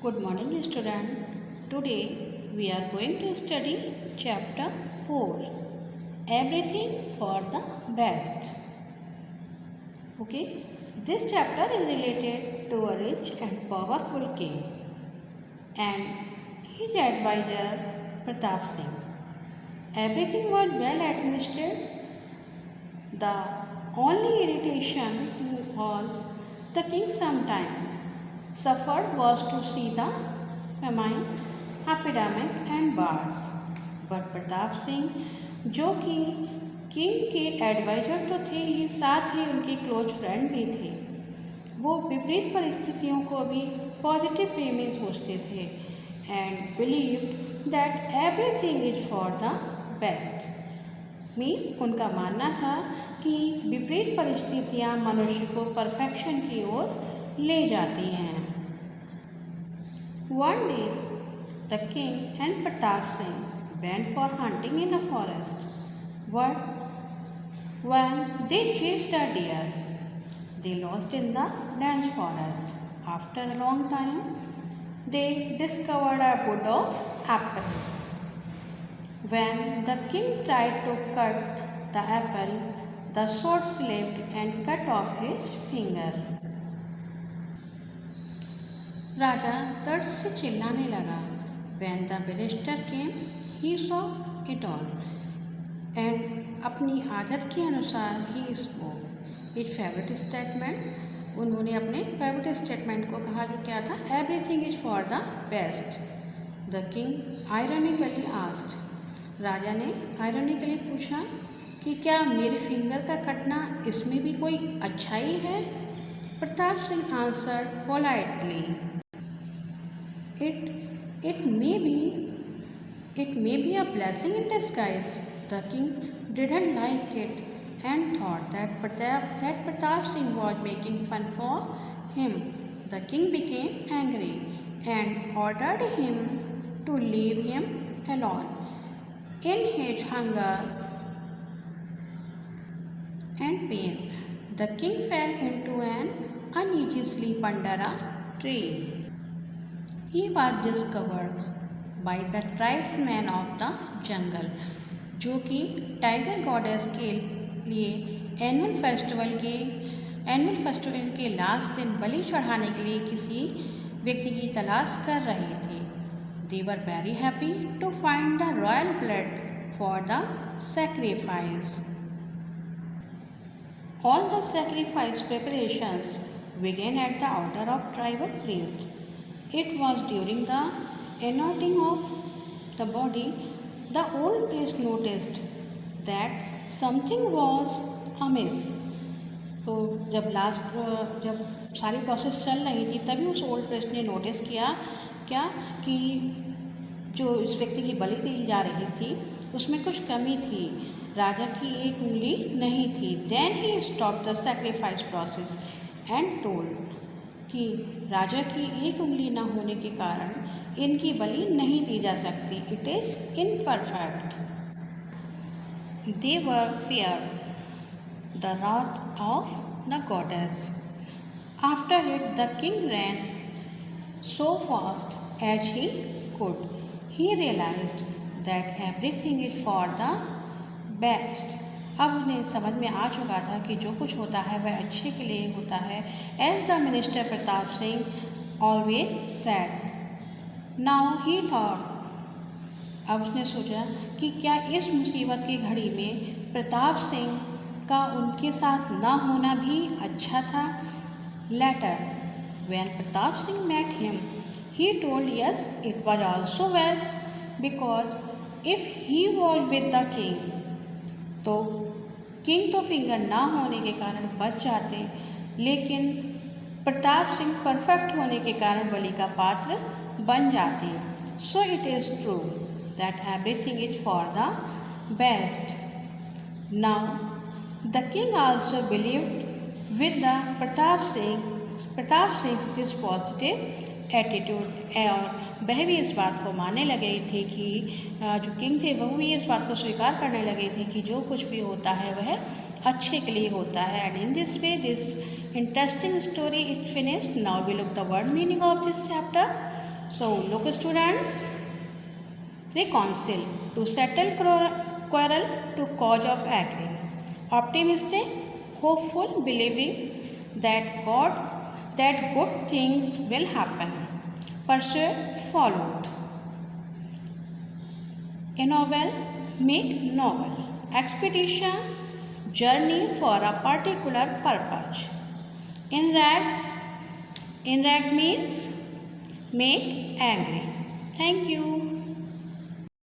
Good morning, student. Today we are going to study chapter 4, Everything for the Best. Okay, this chapter is related to a rich and powerful king and his advisor Pratap Singh. Everything was well administered. The only irritation was the king sometimes suffered was to see the famine, epidemic and wars. But Pratap Singh जो कि king के adviser तो थे ही, साथ ही उनके close friend भी थे, वो विपरीत परिस्थितियों को भी पॉजिटिव वे में सोचते थे and believed that everything is for the best. Means उनका मानना था कि विपरीत परिस्थितियाँ मनुष्य को परफेक्शन की ओर ले जाती हैं। One day, the king and Pratap Singh went for hunting in a forest. When they chased a deer, they lost in the dense forest. After a long time, they discovered a wood of apple. When the king tried to cut the apple, the sword slipped and cut off his finger. राजा दर्द से चिल्लाने लगा। When the minister came, he saw it all, and अपनी आदत के अनुसार he spoke its favorite statement। उन्होंने अपने favorite statement को कहा जो क्या था, everything is for the best। The king ironically asked, राजा ने ironically पूछा कि क्या मेरे फिंगर का कटना इसमें भी कोई अच्छाई है? Pratap Singh answered politely, It may be a blessing in disguise. The king didn't like it and thought that Pratap Singh was making fun for him. The king became angry and ordered him to leave him alone. In his hunger and pain, the king fell into an uneasy sleep under a tree. He was discovered by the tribesmen of the jungle, जो कि tiger goddess के लिए annual festival के last दिन बलि चढ़ाने के लिए किसी व्यक्ति की तलाश कर रहे थे। They were very happy to find the royal blood for the sacrifice. All the sacrifice preparations began at the order of tribal priests. It was during the anointing of the body the old priest noticed that something was amiss. तो जब सारी process चल रही थी तभी उस old priest ने notice किया कि जो इस व्यक्ति की बलि दी जा रही थी उसमें कुछ कमी थी, राजा की एक उंगली नहीं थी। Then he stopped the sacrifice process and told कि राजा की एक उंगली न होने के कारण इनकी बलि नहीं दी जा सकती। It is imperfect. They were feared the wrath of the goddess. After it, the king ran so fast as he could. He realized that everything is for the best. अब उन्हें समझ में आ चुका था कि जो कुछ होता है वह अच्छे के लिए होता है। As the minister Pratap Singh always said. Now he thought, अब उसने सोचा कि क्या इस मुसीबत की घड़ी में प्रताप सिंह का उनके साथ न होना भी अच्छा था। Later when Pratap Singh met him he told yes it was also best because if he was with the king, तो किंग तो फिंगर ना होने के कारण बच जाते, लेकिन प्रताप सिंह परफेक्ट होने के कारण बलि का पात्र बन जाते। So it is true that everything is for the best. Now the king also believed with the Pratap Singh this positive attitude, और वह भी इस बात को मानने लगे थे कि जो किंग थे वह भी इस बात को स्वीकार करने लगे थे कि जो कुछ भी होता है वह अच्छे के लिए होता है। And in this way this interesting story is finished. Now we look the word meaning of this chapter. So look students, reconcile, to settle quarrel, to cause of agree. Optimistic, hopeful, believing that good things will happen. Persuade, followed. Ennoble, make novel. Expedition, journey for a particular purpose. Enrage means make angry. Thank you.